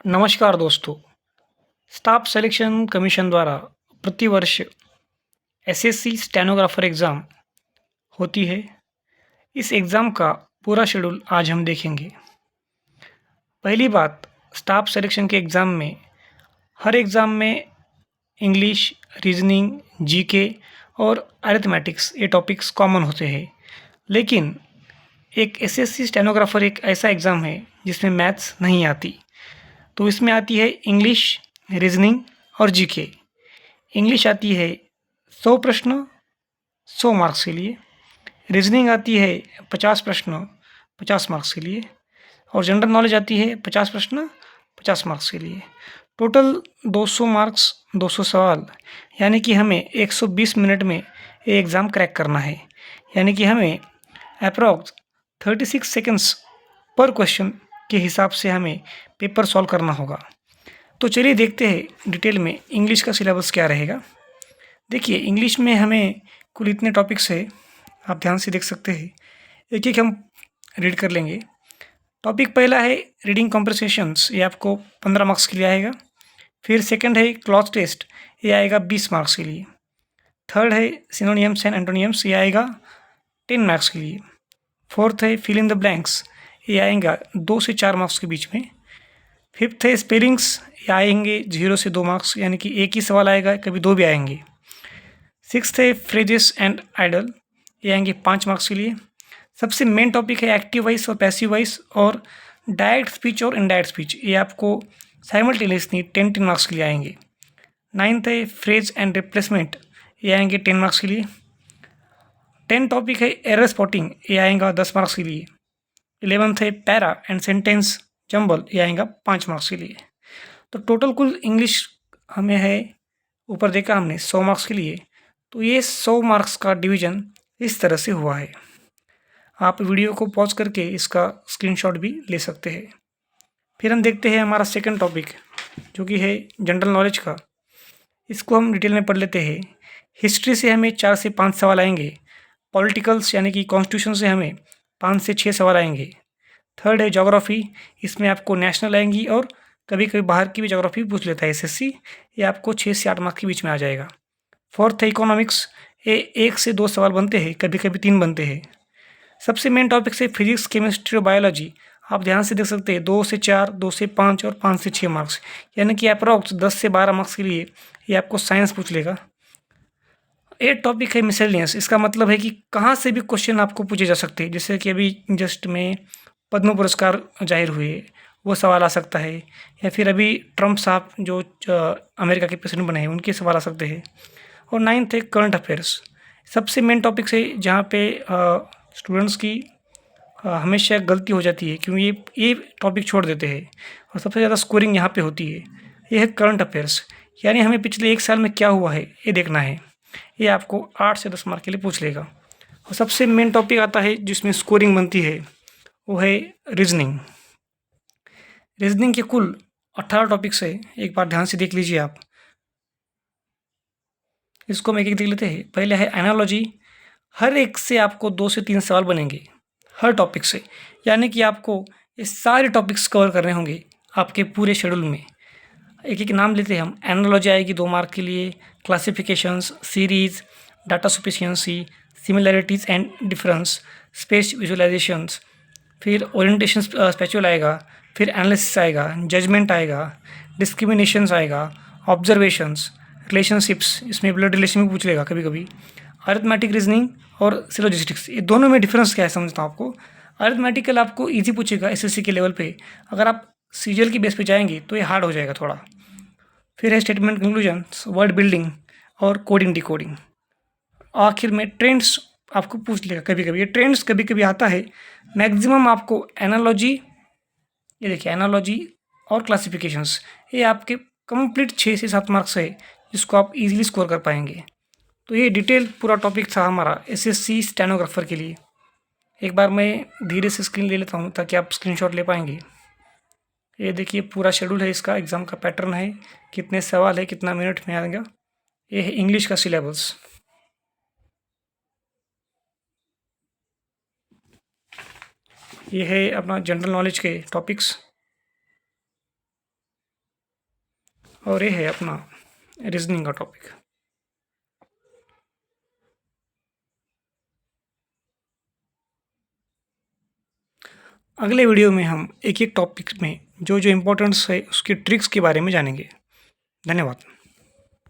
नमस्कार दोस्तों। Staff selection commission द्वारा प्रतिवर्ष एसएससी स्टेनोग्राफर एग्ज़ाम होती है। इस एग्ज़ाम का पूरा शेड्यूल आज हम देखेंगे। पहली बात, स्टाफ सिलेक्शन के एग्ज़ाम में हर एग्ज़ाम में इंग्लिश, रीजनिंग, जीके और अरिथमेटिक्स ये टॉपिक्स कॉमन होते हैं। लेकिन एक एसएससी स्टेनोग्राफर एक ऐसा एग्ज़ाम है जिसमें मैथ्स नहीं आती। तो इसमें आती है इंग्लिश, रीजनिंग और जीके। इंग्लिश आती है 100 प्रश्न 100 मार्क्स के लिए। रीजनिंग आती है 50 प्रश्न 50 मार्क्स के लिए। और जनरल नॉलेज आती है 50 प्रश्न 50 मार्क्स के लिए। टोटल 200 मार्क्स 200 सवाल, यानी कि हमें 120 मिनट में ये एग्ज़ाम क्रैक करना है। यानी कि हमें अप्रॉक्स 36 सेकंड्स पर क्वेश्चन के हिसाब से हमें पेपर सॉल्व करना होगा। तो चलिए देखते हैं डिटेल में इंग्लिश का सिलेबस क्या रहेगा। देखिए, इंग्लिश में हमें कुल इतने टॉपिक्स है, आप ध्यान से देख सकते हैं। एक-एक हम रीड कर लेंगे। टॉपिक पहला है रीडिंग कॉम्प्रिहेंशन्स, ये आपको 15 मार्क्स के लिए आएगा। फिर सेकंड है क्लॉज टेस्ट, ये आएगा 20 मार्क्स के लिए। थर्ड है सिनोनियम्स एंड एंटोनियम्स, ये आएगा 10 मार्क्स के लिए। फोर्थ है फिल इन द ब्लैंक्स, ये आएगा 2 से 4 मार्क्स के बीच में। फिफ्थ है स्पेलिंग्स, ये आएंगे 0 से 2 मार्क्स, यानी कि एक ही सवाल आएगा, कभी 2 भी आएंगे। सिक्स्थ है फ्रेजेस एंड आइडल, ये आएंगे 5 मार्क्स के लिए। सबसे मेन टॉपिक है एक्टिव वॉइस और पैसिव वॉइस और डायरेक्ट स्पीच और इनडायरेक्ट स्पीच, ये आपको साइमल्टेनियसली 10 मार्क्स के लिए आएंगे। नाइन्थ है फ्रेज एंड रिप्लेसमेंट, ये आएंगे 10 मार्क्स के लिए। 10 टॉपिक है एरर स्पॉटिंग, ये आएगा 10 मार्क्स के लिए। 11th है पैरा एंड सेंटेंस जंबल, ये आएगा 5 मार्क्स के लिए। तो टोटल कुल इंग्लिश हमें है, ऊपर देखा हमने 100 मार्क्स के लिए। तो ये 100 मार्क्स का डिवीज़न इस तरह से हुआ है। आप वीडियो को पॉज करके इसका स्क्रीनशॉट भी ले सकते हैं। फिर हम देखते हैं हमारा सेकंड टॉपिक, जो कि है जनरल नॉलेज का। इसको हम डिटेल में पढ़ लेते हैं। हिस्ट्री से हमें 4 से 5 सवाल आएंगे। पॉलिटिकल्स यानी कि कॉन्स्टिट्यूशन से हमें 5 से 6 सवाल आएंगे। थर्ड है ज्योग्राफी, इसमें आपको नेशनल आएंगी और कभी कभी बाहर की भी ज्योग्राफी पूछ लेता है एसएससी, ये आपको 6 से 8 मार्क्स के बीच में आ जाएगा। फोर्थ है इकोनॉमिक्स, ये 1 से 2 सवाल बनते हैं, कभी कभी 3 बनते हैं। सबसे मेन टॉपिक है फिजिक्स, केमिस्ट्री और बायोलॉजी। आप ध्यान से देख सकते हैं 2 से 4, 2 से 5 और 5 से 6 मार्क्स, यानी कि अप्रॉक्स 10 से 12 मार्क्स के लिए ये आपको साइंस पूछ लेगा। 8 टॉपिक है मिसलेनियस, इसका मतलब है कि कहाँ से भी क्वेश्चन आपको पूछे जा सकते हैं। जैसे कि अभी जस्ट में पद्म पुरस्कार जाहिर हुए, वो सवाल आ सकता है, या फिर अभी ट्रम्प साहब जो अमेरिका के प्रेसिडेंट बने हैं, उनके सवाल आ सकते हैं। और नाइन्थ है करंट अफेयर्स। सबसे मेन टॉपिक्स है जहाँ पे स्टूडेंट्स की हमेशा गलती हो जाती है, क्योंकि ये टॉपिक छोड़ देते हैं और सबसे ज़्यादा स्कोरिंग यहाँ पे होती है। ये है करंट अफेयर्स, यानी हमें पिछले 1 साल में क्या हुआ है ये देखना है। ये आपको 8 से 10 मार्क के लिए पूछ लेगा। और सबसे मेन टॉपिक आता है जिसमें स्कोरिंग बनती है, वो है रीजनिंग। रीजनिंग के कुल 18 टॉपिक्स है, एक बार ध्यान से देख लीजिए आप। इसको हम एक-एक देख लेते हैं। पहले है एनालॉजी, हर एक से आपको 2 से 3 सवाल बनेंगे, हर टॉपिक से। यानी कि आपको ये सारे टॉपिक्स कवर करने होंगे आपके पूरे शेड्यूल में। एक-एक नाम लेते हैं हम। एनालॉजी आएगी 2 मार्क के लिए, classifications, series, data sufficiency, similarities and difference, space visualisations, फिर ओरिएंटेशन स्पेचुअल आएगा, फिर एनालिसिस आएगा, जजमेंट आएगा, डिस्क्रिमिनेशंस आएगा, ऑब्जर्वेशंस, रिलेशनशिप्स, इसमें ब्लड रिलेशन भी पूछ लेगा कभी कभी, अरिथमेटिक रीजनिंग और सिलोजिस्टिक्स। ये दोनों में डिफरेंस क्या है समझता हूँ आपको। अरिथमेटिकल आपको ईजी पूछेगा एसएससी के लेवल पे, अगर आप सीरियल की बेस पे जाएंगे तो ये हार्ड हो जाएगा थोड़ा। फिर है स्टेटमेंट कंक्लूजन्स, वर्ड बिल्डिंग और कोडिंग डिकोडिंग। आखिर में ट्रेंड्स आपको पूछ लेगा कभी कभी। ये ट्रेंड्स कभी कभी आता है। मैक्सिमम आपको एनालॉजी, ये देखिए एनालॉजी और क्लासिफिकेशंस, ये आपके कंप्लीट 6 से 7 मार्क्स है, जिसको आप इजीली स्कोर कर पाएंगे। तो ये डिटेल पूरा टॉपिक था हमारा एसएससी स्टेनोग्राफर के लिए। एक बार मैं धीरे से स्क्रीन ले लेता हूँ ताकि आप स्क्रीनशॉट ले पाएंगे। ये देखिए पूरा शेड्यूल है इसका, एग्ज़ाम का पैटर्न है, कितने सवाल है, कितना मिनट में आएगा। ये है इंग्लिश का सिलेबस। ये है अपना जनरल नॉलेज के टॉपिक्स। और ये है अपना रीजनिंग का टॉपिक। अगले वीडियो में हम एक-एक टॉपिक में जो-जो इम्पोर्टेंस है उसकी ट्रिक्स के बारे में जानेंगे। धन्यवाद।